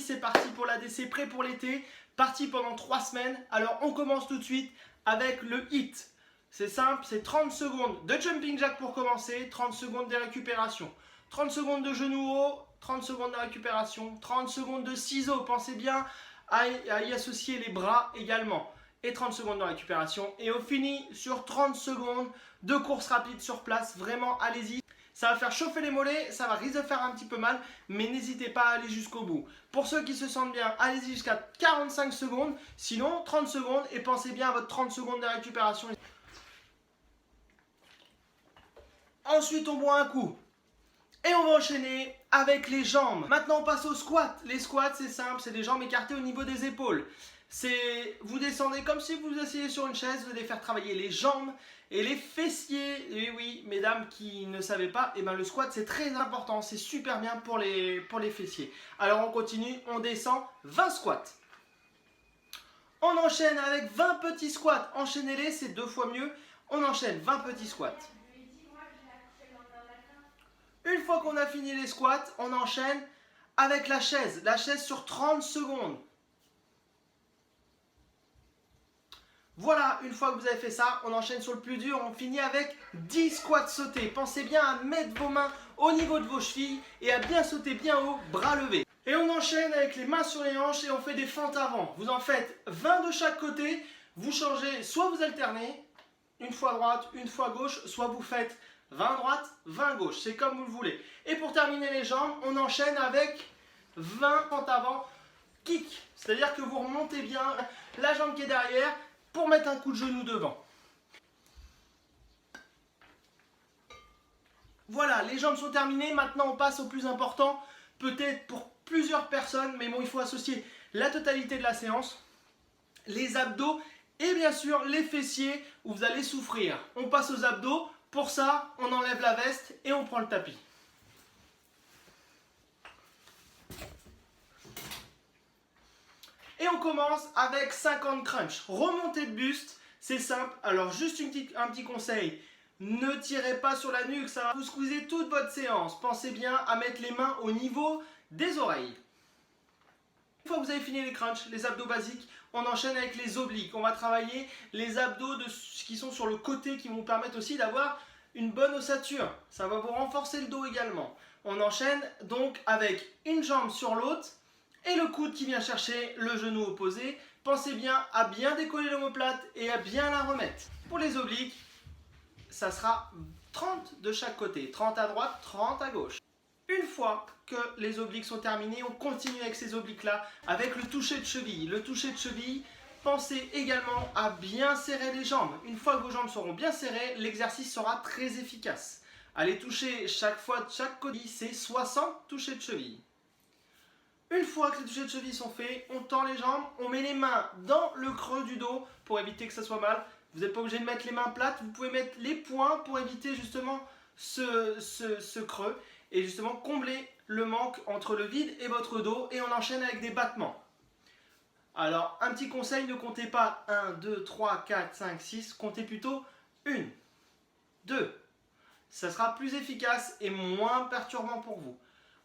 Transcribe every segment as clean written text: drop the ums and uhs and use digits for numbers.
c'est parti pour l'ADC, prêt pour l'été, parti pendant 3 semaines. Alors on commence tout de suite avec le HIIT. C'est simple, c'est 30 secondes de jumping jack pour commencer, 30 secondes de récupération, 30 secondes de genoux haut, 30 secondes de récupération, 30 secondes de ciseaux, pensez bien à y associer les bras également, et 30 secondes de récupération. Et on finit sur 30 secondes de course rapide sur place, vraiment allez-y. Ça va faire chauffer les mollets, ça va risque de faire un petit peu mal, mais n'hésitez pas à aller jusqu'au bout. Pour ceux qui se sentent bien, allez-y jusqu'à 45 secondes, sinon 30 secondes, et pensez bien à votre 30 secondes de récupération. Ensuite, on boit un coup. Et on va enchaîner avec les jambes. Maintenant, on passe aux squats. Les squats, c'est simple, c'est les jambes écartées au niveau des épaules. Vous descendez comme si vous vous asseyez sur une chaise, vous allez faire travailler les jambes et les fessiers. Et oui, mesdames qui ne savaient pas, le squat, c'est très important. C'est super bien pour les fessiers. Alors, on continue, on descend 20 squats. On enchaîne avec 20 petits squats. Enchaînez-les, c'est 2 fois mieux. On enchaîne 20 petits squats. Une fois qu'on a fini les squats, on enchaîne avec la chaise sur 30 secondes. Voilà, une fois que vous avez fait ça, on enchaîne sur le plus dur, on finit avec 10 squats sautés. Pensez bien à mettre vos mains au niveau de vos chevilles et à bien sauter bien haut, bras levés. Et on enchaîne avec les mains sur les hanches et on fait des fentes avant. Vous en faites 20 de chaque côté, vous changez, soit vous alternez, une fois droite, une fois gauche, soit vous faites 20 droite, 20 gauche, c'est comme vous le voulez. Et pour terminer les jambes, on enchaîne avec 20 fentes avant, kick. C'est-à-dire que vous remontez bien la jambe qui est derrière pour mettre un coup de genou devant. Voilà, les jambes sont terminées. Maintenant, on passe au plus important, peut-être pour plusieurs personnes, mais bon, il faut associer la totalité de la séance, les abdos et bien sûr les fessiers où vous allez souffrir. On passe aux abdos. Pour ça, on enlève la veste et on prend le tapis. Et on commence avec 50 crunch. Remontée de buste, c'est simple. Alors juste un petit conseil, ne tirez pas sur la nuque, ça va vous squeezer toute votre séance. Pensez bien à mettre les mains au niveau des oreilles. Une fois que vous avez fini les crunchs, les abdos basiques, on enchaîne avec les obliques. On va travailler les abdos qui sont sur le côté qui vont vous permettre aussi d'avoir une bonne ossature. Ça va vous renforcer le dos également. On enchaîne donc avec une jambe sur l'autre et le coude qui vient chercher le genou opposé. Pensez bien à bien décoller l'omoplate et à bien la remettre. Pour les obliques, ça sera 30 de chaque côté. 30 à droite, 30 à gauche. Une fois que les obliques sont terminés, on continue avec ces obliques-là avec le toucher de cheville. Le toucher de cheville, pensez également à bien serrer les jambes. Une fois que vos jambes seront bien serrées, l'exercice sera très efficace. Allez toucher chaque fois de chaque côté, c'est 60 touchés de cheville. Une fois que les touchés de cheville sont faits, on tend les jambes, on met les mains dans le creux du dos pour éviter que ça soit mal. Vous n'êtes pas obligé de mettre les mains plates, vous pouvez mettre les poings pour éviter justement ce creux et justement combler le manque entre le vide et votre dos, et on enchaîne avec des battements. Alors, un petit conseil, ne comptez pas 1, 2, 3, 4, 5, 6, comptez plutôt 1, 2. Ça sera plus efficace et moins perturbant pour vous.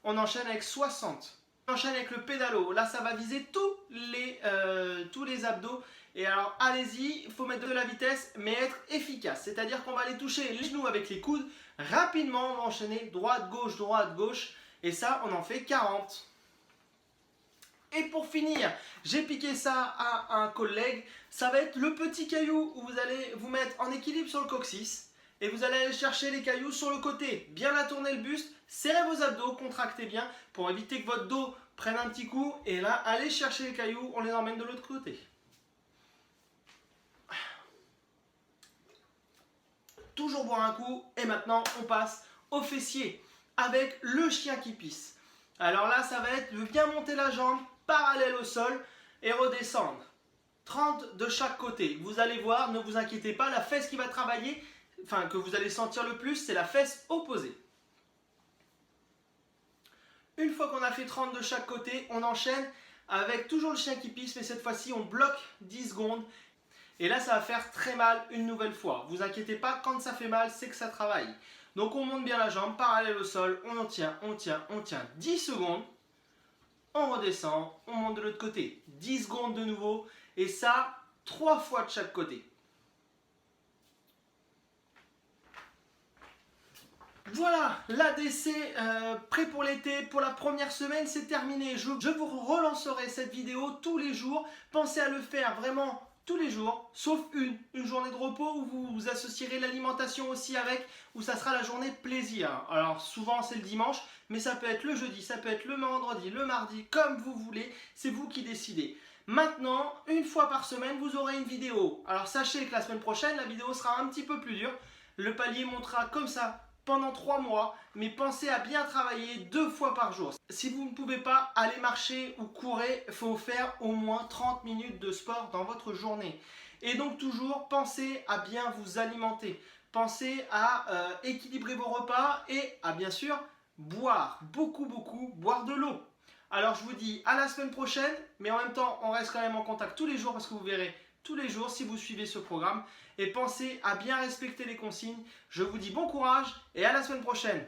On enchaîne avec 60. On enchaîne avec le pédalo. Là, ça va viser tous les abdos. Et alors, allez-y, il faut mettre de la vitesse, mais être efficace. C'est-à-dire qu'on va aller toucher les genoux avec les coudes. Rapidement, on va enchaîner droite, gauche. Et ça, on en fait 40. Et pour finir, j'ai piqué ça à un collègue. Ça va être le petit caillou où vous allez vous mettre en équilibre sur le coccyx. Et vous allez aller chercher les cailloux sur le côté. Bien la tourner le buste, serrez vos abdos, contractez bien pour éviter que votre dos prenne un petit coup. Et là, allez chercher les cailloux, on les emmène de l'autre côté. Toujours boire un coup. Et maintenant, on passe aux fessiers avec le chien qui pisse. Alors là, ça va être de bien monter la jambe parallèle au sol et redescendre. 30 de chaque côté. Vous allez voir, ne vous inquiétez pas, la fesse qui va travailler, que vous allez sentir le plus, c'est la fesse opposée. Une fois qu'on a fait 30 de chaque côté, on enchaîne avec toujours le chien qui pisse, mais cette fois-ci, on bloque 10 secondes. Et là, ça va faire très mal une nouvelle fois. Vous inquiétez pas, quand ça fait mal, c'est que ça travaille. Donc, on monte bien la jambe, parallèle au sol, on tient 10 secondes. on redescend, on monte de l'autre côté. 10 secondes de nouveau, et ça, 3 fois de chaque côté. Voilà, l'ADC prêt pour l'été, pour la première semaine, c'est terminé. Je vous relancerai cette vidéo tous les jours. Pensez à le faire vraiment tous les jours, sauf une journée de repos où vous associerez l'alimentation aussi avec, où ça sera la journée plaisir. Alors souvent c'est le dimanche, mais ça peut être le jeudi, ça peut être le vendredi, le mardi, comme vous voulez, c'est vous qui décidez. Maintenant, une fois par semaine, vous aurez une vidéo. Alors sachez que la semaine prochaine, la vidéo sera un petit peu plus dure. Le palier montera comme ça pendant 3 mois, mais pensez à bien travailler 2 fois par jour. Si vous ne pouvez pas aller marcher ou courir, il faut faire au moins 30 minutes de sport dans votre journée. Et donc toujours, pensez à bien vous alimenter. Pensez à équilibrer vos repas et à bien sûr boire, beaucoup, boire de l'eau. Alors je vous dis à la semaine prochaine, mais en même temps, on reste quand même en contact tous les jours parce que vous verrez tous les jours si vous suivez ce programme. Et pensez à bien respecter les consignes. Je vous dis bon courage et à la semaine prochaine.